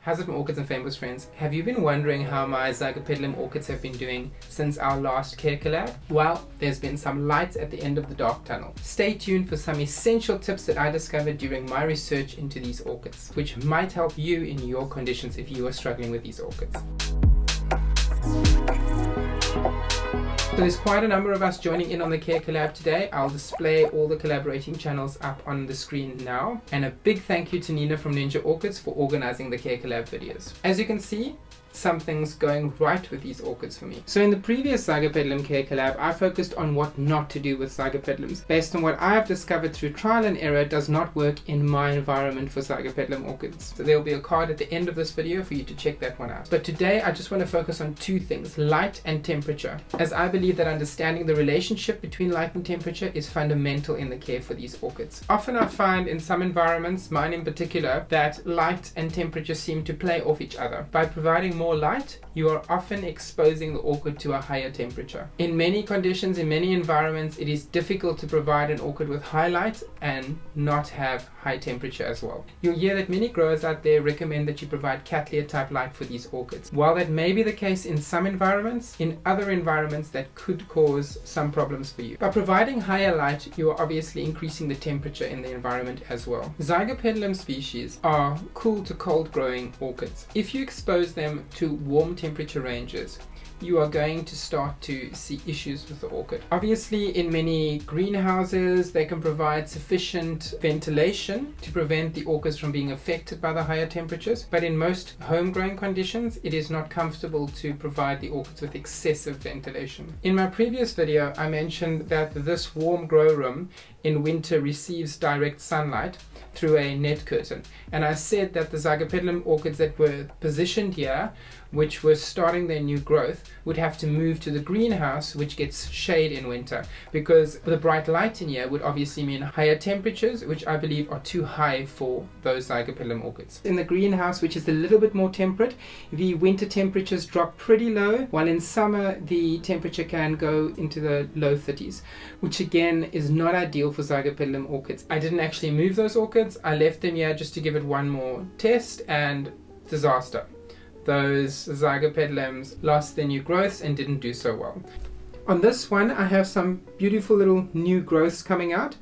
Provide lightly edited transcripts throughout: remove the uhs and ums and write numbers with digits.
How's it, my Orchids and Fynbos friends? Have you been wondering how my Zygopetalum orchids have been doing since our last CareCollab? Well, there's been some light at the end of the dark tunnel. Stay tuned for some essential tips that I discovered during my research into these orchids, which might help you in your conditions if you are struggling with these orchids. So there's quite a number of us joining in on the CareCollab today. I'll display all the collaborating channels up on the screen now. And a big thank you to Nina from Ninja Orchids for organizing the CareCollab videos. As you can see, something's going right with these orchids for me. So in the previous Zygopetalum CareCollab, I focused on what not to do with Zygopetalums. Based on what I have discovered through trial and error, does not work in my environment for Zygopetalum orchids. So there will be a card at the end of this video for you to check that one out. But today I just want to focus on two things, light and temperature, as I believe that understanding the relationship between light and temperature is fundamental in the care for these orchids. Often I find in some environments, mine in particular, that light and temperature seem to play off each other. By providing more light, you are often exposing the orchid to a higher temperature. In many conditions, in many environments, it is difficult to provide an orchid with high light and not have high temperature as well. You'll hear that many growers out there recommend that you provide Cattleya type light for these orchids. While that may be the case in some environments, in other environments that could cause some problems for you. By providing higher light, you are obviously increasing the temperature in the environment as well. Zygopetalum species are cool to cold growing orchids. If you expose them to warm temperature ranges, you are going to start to see issues with the orchid. Obviously, in many greenhouses, they can provide sufficient ventilation to prevent the orchids from being affected by the higher temperatures. But in most home-growing conditions, it is not comfortable to provide the orchids with excessive ventilation. In my previous video, I mentioned that this warm grow room in winter receives direct sunlight through a net curtain. And I said that the Zygopetalum orchids that were positioned here, which were starting their new growth, would have to move to the greenhouse, which gets shade in winter, because the bright light in here would obviously mean higher temperatures, which I believe are too high for those Zygopetalum orchids. In the greenhouse, which is a little bit more temperate, the winter temperatures drop pretty low, while in summer the temperature can go into the low 30s, which again is not ideal for Zygopetalum orchids. I didn't actually move those orchids. I left them here just to give it one more test, and disaster. Those Zygopetalums lost their new growths and didn't do so well. On this one, I have some beautiful little new growths coming out.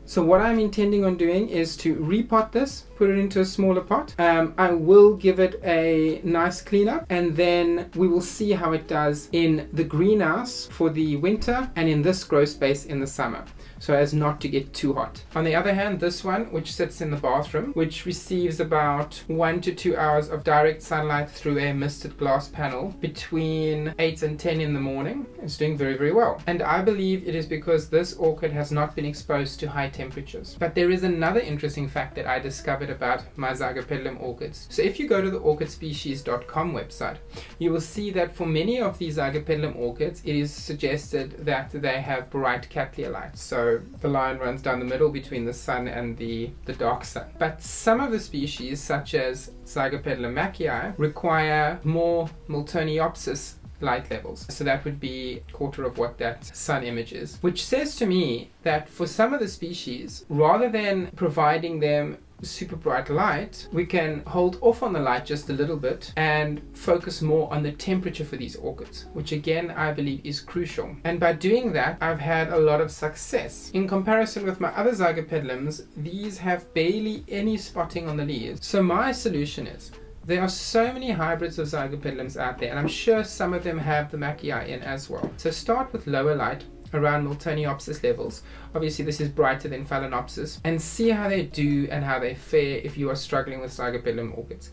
So what I'm intending on doing is to repot this, put it into a smaller pot. I will give it a nice cleanup, and then we will see how it does in the greenhouse for the winter and in this grow space in the summer, so as not to get too hot. On the other hand, this one, which sits in the bathroom, which receives about 1 to 2 hours of direct sunlight through a misted glass panel between 8 and 10 in the morning, is doing very, very well. And I believe it is because this orchid has not been exposed to high temperatures. But there is another interesting fact that I discovered about my Zygopetalum orchids. So if you go to the orchidspecies.com website, you will see that for many of these Zygopetalum orchids, it is suggested that they have bright Cattleya light. So the line runs down the middle between the sun and the dark sun. But some of the species, such as Zygopetalum macchii, require more Miltoniopsis light levels. So that would be a quarter of what that sun image is, which says to me that for some of the species, rather than providing them super bright light, we can hold off on the light just a little bit and focus more on the temperature for these orchids, which again I believe is crucial. And by doing that, I've had a lot of success. In comparison with my other Zygopetalums, these have barely any spotting on the leaves. So my solution is, there are so many hybrids of Zygopetalums out there, and I'm sure some of them have the macchii in as well. So start with lower light, around Miltoniopsis levels. Obviously this is brighter than Phalaenopsis, and see how they do and how they fare if you are struggling with Zygopetalum orchids.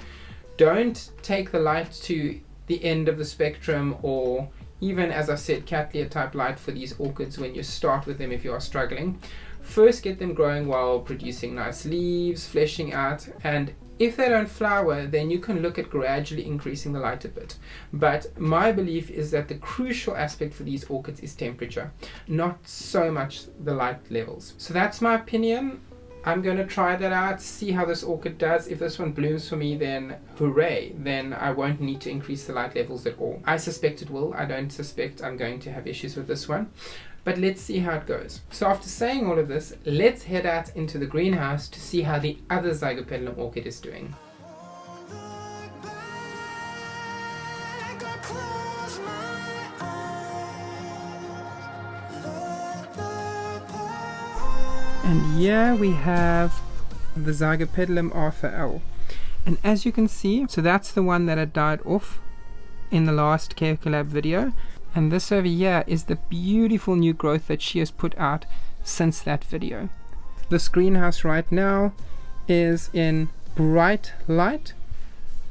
Don't take the light to the end of the spectrum, or even, as I said, Cattleya type light for these orchids when you start with them if you are struggling. First get them growing while producing nice leaves, fleshing out, and if they don't flower, then you can look at gradually increasing the light a bit. But my belief is that the crucial aspect for these orchids is temperature, not so much the light levels. So that's my opinion. I'm going to try that out, see how this orchid does. If this one blooms for me, then hooray, then I won't need to increase the light levels at all. I suspect it will. I don't suspect I'm going to have issues with this one. But let's see how it goes. So after saying all of this, let's head out into the greenhouse to see how the other Zygopetalum orchid is doing. And here we have the Zygopetalum Orchid. And as you can see, so that's the one that had died off in the last CareCollab video. And this over here is the beautiful new growth that she has put out since that video. This greenhouse right now is in bright light,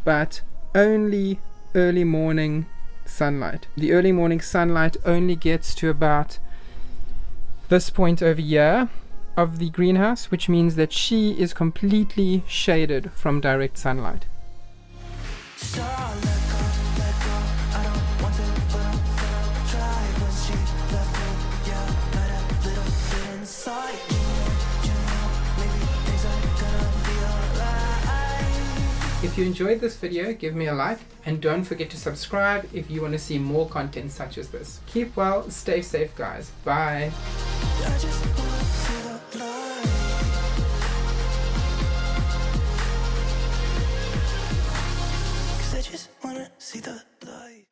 but only early morning sunlight. The early morning sunlight only gets to about this point over here of the greenhouse, which means that she is completely shaded from direct sunlight. If you enjoyed this video, give me a like, and don't forget to subscribe if you want to see more content such as this. Keep well, stay safe guys. Bye.